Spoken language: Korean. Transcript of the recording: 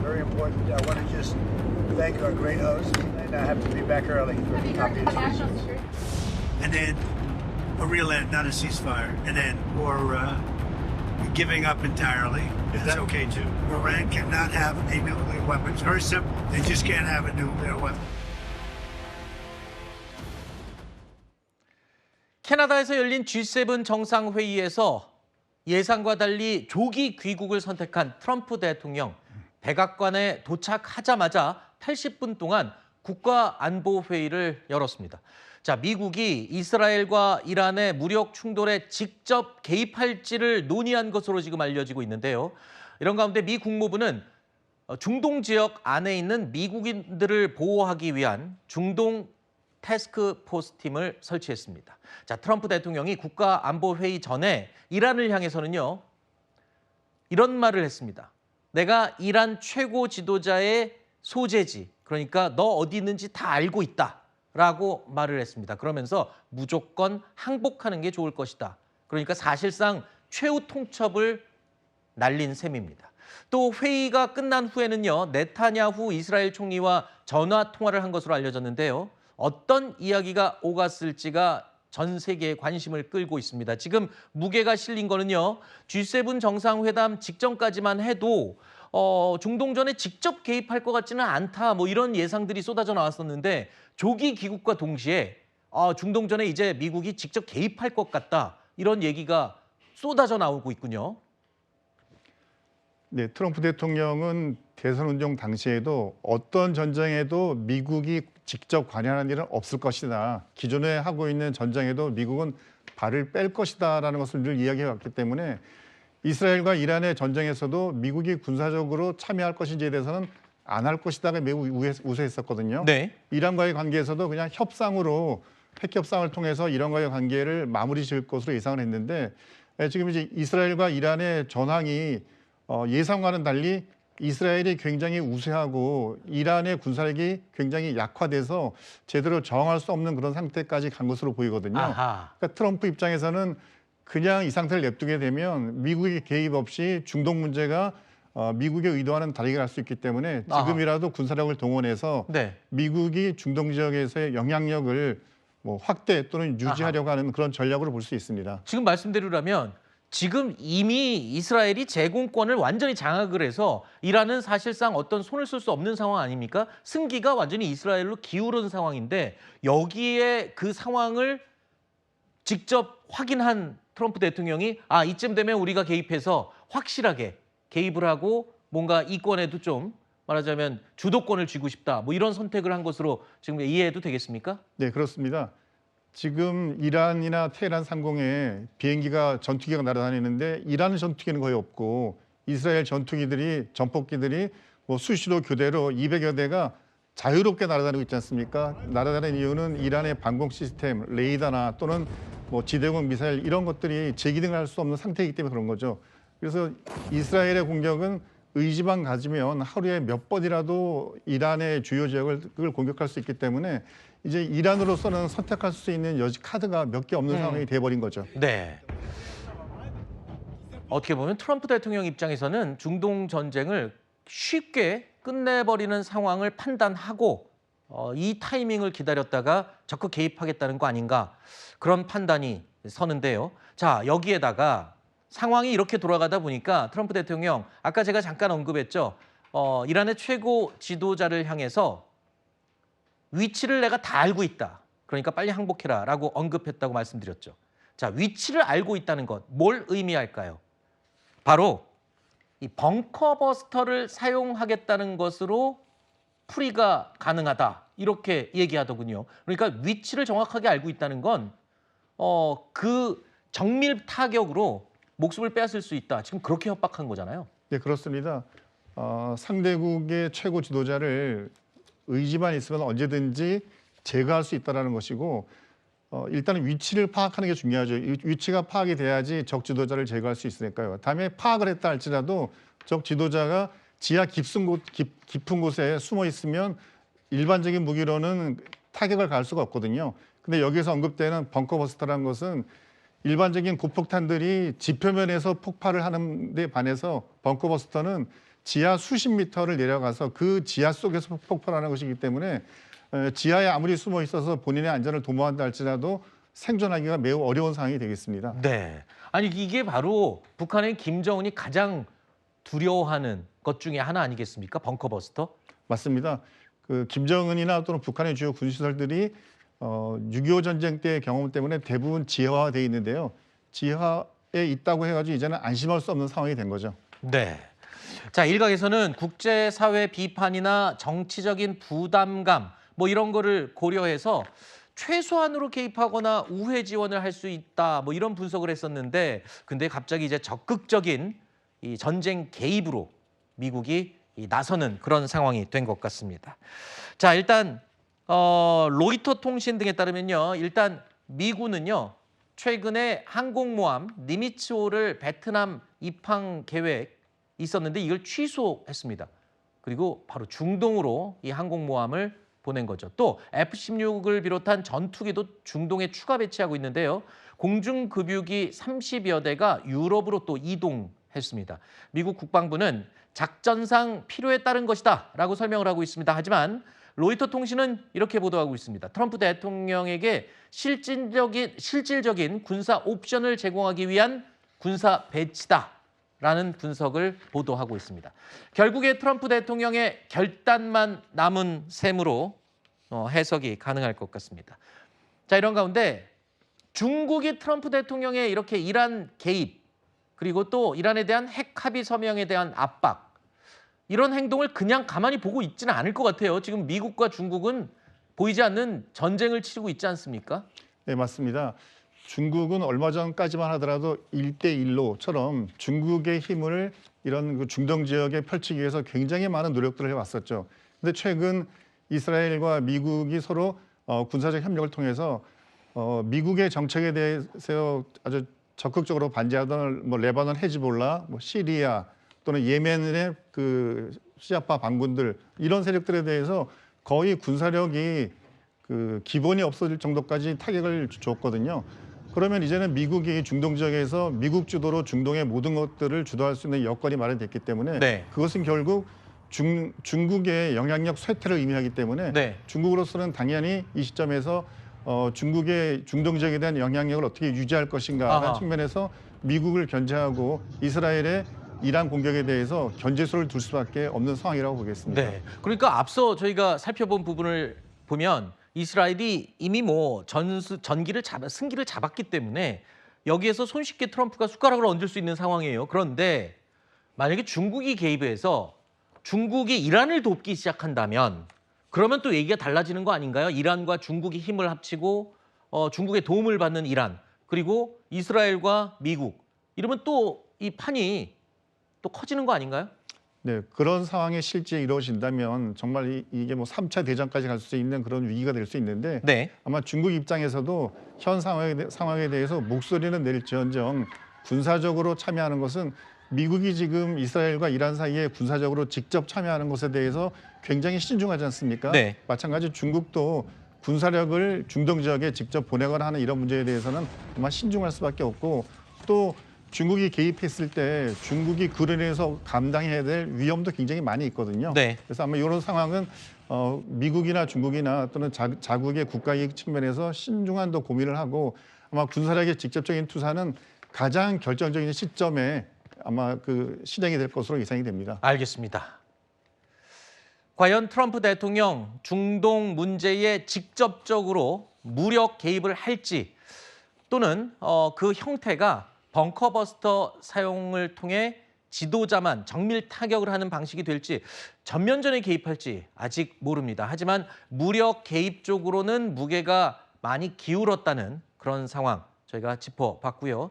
very important. I want to just thank our great host, and I have to be back early for the copy of the And then a real end, not a ceasefire, and then or giving up entirely. That's okay too. Iran cannot have a nuclear weapon. It's very simple. They just can't have a nuclear weapon. 캐나다에서 열린 G7 정상회의에서 예상과 달리 조기 귀국을 선택한 트럼프 대통령. 백악관에 도착하자마자 80분 동안 국가안보회의를 열었습니다. 자, 미국이 이스라엘과 이란의 무력 충돌에 직접 개입할지를 논의한 것으로 지금 알려지고 있는데요. 이런 가운데 미 국무부는 중동 지역 안에 있는 미국인들을 보호하기 위한 중동 태스크포스 팀을 설치했습니다. 자, 트럼프 대통령이 국가안보회의 전에 이란을 향해서는요, 이런 말을 했습니다. 내가 이란 최고 지도자의 소재지, 그러니까 너 어디 있는지 다 알고 있다라고 말을 했습니다. 그러면서 무조건 항복하는 게 좋을 것이다. 그러니까 사실상 최후 통첩을 날린 셈입니다. 또 회의가 끝난 후에는요, 네타냐후 이스라엘 총리와 전화 통화를 한 것으로 알려졌는데요. 어떤 이야기가 오갔을지가 전 세계의 관심을 끌고 있습니다. 지금 무게가 실린 거는요, G7 정상회담 직전까지만 해도 중동전에 직접 개입할 것 같지는 않다, 뭐 이런 예상들이 쏟아져 나왔었는데 조기 귀국과 동시에 중동전에 이제 미국이 직접 개입할 것 같다, 이런 얘기가 쏟아져 나오고 있군요. 네, 트럼프 대통령은 대선 운동 당시에도 어떤 전쟁에도 미국이 직접 관여하는 일은 없을 것이다. 기존에 하고 있는 전쟁에도 미국은 발을 뺄 것이다라는 것을 늘 이야기해왔기 때문에 이스라엘과 이란의 전쟁에서도 미국이 군사적으로 참여할 것인지에 대해서는 안 할 것이다가 매우 우세했었거든요. 네. 이란과의 관계에서도 그냥 협상으로 핵 협상을 통해서 이란과의 관계를 마무리 지을 것으로 예상을 했는데 지금 이제 이스라엘과 이란의 전황이 예상과는 달리 이스라엘이 굉장히 우세하고 이란의 군사력이 굉장히 약화돼서 제대로 저항할 수 없는 그런 상태까지 간 것으로 보이거든요. 그러니까 트럼프 입장에서는 그냥 이 상태를 냅두게 되면 미국의 개입 없이 중동 문제가 미국의 의도와는 다르게 갈 수 있기 때문에 지금이라도 군사력을 동원해서 네. 미국이 중동 지역에서의 영향력을 확대 또는 유지하려고 하는 그런 전략으로 볼 수 있습니다. 지금 말씀대로라면 지금 이미 이스라엘이 제공권을 완전히 장악을 해서 이란은 사실상 어떤 손을 쓸 수 없는 상황 아닙니까? 승기가 완전히 이스라엘로 기울은 상황인데 여기에 그 상황을 직접 확인한 트럼프 대통령이 이쯤 되면 우리가 개입해서 확실하게 개입을 하고 뭔가 이권에도 좀 말하자면 주도권을 쥐고 싶다, 뭐 이런 선택을 한 것으로 지금 이해해도 되겠습니까? 네, 그렇습니다. 지금 이란이나 테헤란 상공에 비행기가 전투기가 날아다니는데 이란 전투기는 거의 없고 이스라엘 전투기들이 전폭기들이 수시로 교대로 200여 대가 자유롭게 날아다니고 있지 않습니까? 날아다니는 이유는 이란의 방공 시스템, 레이더나 또는 지대공 미사일 이런 것들이 제기등할 수 없는 상태이기 때문에 그런 거죠. 그래서 이스라엘의 공격은 의지만 가지면 하루에 몇 번이라도 이란의 주요 지역을 공격할 수 있기 때문에 이제 이란으로서는 선택할 수 있는 여지 카드가 몇 개 없는 상황이 돼버린 거죠. 네. 어떻게 보면 트럼프 대통령 입장에서는 중동 전쟁을 쉽게 끝내버리는 상황을 판단하고 이 타이밍을 기다렸다가 적극 개입하겠다는 거 아닌가, 그런 판단이 서는데요. 자, 여기에다가 상황이 이렇게 돌아가다 보니까 트럼프 대통령, 아까 제가 잠깐 언급했죠. 이란의 최고 지도자를 향해서 위치를 내가 다 알고 있다, 그러니까 빨리 항복해라 라고 언급했다고 말씀드렸죠. 자, 위치를 알고 있다는 것, 뭘 의미할까요? 바로 이 벙커버스터를 사용하겠다는 것으로 풀이가 가능하다, 이렇게 얘기하더군요. 그러니까 위치를 정확하게 알고 있다는 건 그 정밀 타격으로 목숨을 빼앗을 수 있다, 지금 그렇게 협박한 거잖아요. 네, 그렇습니다. 상대국의 최고 지도자를 의지만 있으면 언제든지 제거할 수 있다는 것이고 일단은 위치를 파악하는 게 중요하죠. 위치가 파악이 돼야지 적 지도자를 제거할 수 있으니까요. 다음에 파악을 했다 할지라도 적 지도자가 지하 깊은 곳에 숨어 있으면 일반적인 무기로는 타격을 가할 수가 없거든요. 근데 여기서 언급되는 벙커버스터라는 것은 일반적인 고폭탄들이 지표면에서 폭발을 하는 데 반해서 벙커버스터는 지하 수십 미터를 내려가서 그 지하 속에서 폭발하는 것이기 때문에 지하에 아무리 숨어 있어서 본인의 안전을 도모한다 할지라도 생존하기가 매우 어려운 상황이 되겠습니다. 네. 아니 이게 바로 북한의 김정은이 가장 두려워하는 것 중에 하나 아니겠습니까? 벙커버스터? 맞습니다. 그 김정은이나 또는 북한의 주요 군시설들이 6.25 전쟁 때의 경험 때문에 대부분 지하화되어 있는데요. 지하에 있다고 해가지고 이제는 안심할 수 없는 상황이 된 거죠. 네. 자, 일각에서는 국제사회 비판이나 정치적인 부담감 뭐 이런 거를 고려해서 최소한으로 개입하거나 우회 지원을 할 수 있다 뭐 이런 분석을 했었는데 근데 갑자기 이제 적극적인 이 전쟁 개입으로 미국이 나서는 그런 상황이 된 것 같습니다. 자, 일단 로이터 통신 등에 따르면요. 일단 미군은요. 최근에 항공모함 니미츠호를 베트남 입항 계획 있었는데 이걸 취소했습니다. 그리고 바로 중동으로 이 항공모함을 보낸 거죠. 또 F-16을 비롯한 전투기도 중동에 추가 배치하고 있는데요. 공중급유기 30여 대가 유럽으로 또 이동했습니다. 미국 국방부는 작전상 필요에 따른 것이다 라고 설명을 하고 있습니다. 하지만 로이터 통신은 이렇게 보도하고 있습니다. 트럼프 대통령에게 실질적인 군사 옵션을 제공하기 위한 군사 배치다라는 분석을 보도하고 있습니다. 결국에 트럼프 대통령의 결단만 남은 셈으로 해석이 가능할 것 같습니다. 자, 이런 가운데 중국이 트럼프 대통령의 이렇게 이란 개입 그리고 또 이란에 대한 핵 합의 서명에 대한 압박 이런 행동을 그냥 가만히 보고 있지는 않을 것 같아요. 지금 미국과 중국은 보이지 않는 전쟁을 치르고 있지 않습니까? 네, 맞습니다. 중국은 얼마 전까지만 하더라도 1대1로처럼 중국의 힘을 이런 그 중동 지역에 펼치기 위해서 굉장히 많은 노력들을 해왔었죠. 그런데 최근 이스라엘과 미국이 서로 군사적 협력을 통해서 미국의 정책에 대해서 아주 적극적으로 반대하던 뭐 레바논 헤즈볼라, 뭐 시리아 또는 예멘의 그 시아파 반군들 이런 세력들에 대해서 거의 군사력이 그 기본이 없어질 정도까지 타격을 줬거든요. 그러면 이제는 미국이 중동 지역에서 미국 주도로 중동의 모든 것들을 주도할 수 있는 여건이 마련됐기 때문에 네. 그것은 결국 중국의 영향력 쇠퇴를 의미하기 때문에 네. 중국으로서는 당연히 이 시점에서 중국의 중동 지역에 대한 영향력을 어떻게 유지할 것인가 하는 아하. 측면에서 미국을 견제하고 이스라엘의 이란 공격에 대해서 견제소를 둘 수밖에 없는 상황이라고 보겠습니다. 네. 그러니까 앞서 저희가 살펴본 부분을 보면 이스라엘이 이미 뭐 승기를 잡았기 때문에 여기에서 손쉽게 트럼프가 숟가락을 얹을 수 있는 상황이에요. 그런데 만약에 중국이 개입해서 중국이 이란을 돕기 시작한다면 그러면 또 얘기가 달라지는 거 아닌가요? 이란과 중국이 힘을 합치고 중국의 도움을 받는 이란 그리고 이스라엘과 미국 이러면 또 이 판이 또 커지는 거 아닌가요? 네, 그런 상황이 실제 이루어진다면 정말 이게 뭐 3차 대전까지 갈 수 있는 그런 위기가 될 수 있는데 네. 아마 중국 입장에서도 현 상황에 대해서 목소리는 낼지언정 군사적으로 참여하는 것은 미국이 지금 이스라엘과 이란 사이에 군사적으로 직접 참여하는 것에 대해서 굉장히 신중하지 않습니까? 네. 마찬가지 중국도 군사력을 중동 지역에 직접 보내거나 하는 이런 문제에 대해서는 아마 신중할 수밖에 없고 또 중국이 개입했을 때 중국이 그로 인해서 감당해야 될 위험도 굉장히 많이 있거든요. 네. 그래서 아마 이런 상황은 미국이나 중국이나 또는 자국의 국가이익 측면에서 신중한 더 고민을 하고 아마 군사력의 직접적인 투사는 가장 결정적인 시점에 아마 그 실행이 될 것으로 예상이 됩니다. 알겠습니다. 과연 트럼프 대통령 중동 문제에 직접적으로 무력 개입을 할지 또는 그 형태가 벙커버스터 사용을 통해 지도자만 정밀 타격을 하는 방식이 될지 전면전에 개입할지 아직 모릅니다. 하지만 무력 개입 쪽으로는 무게가 많이 기울었다는 그런 상황 저희가 짚어봤고요.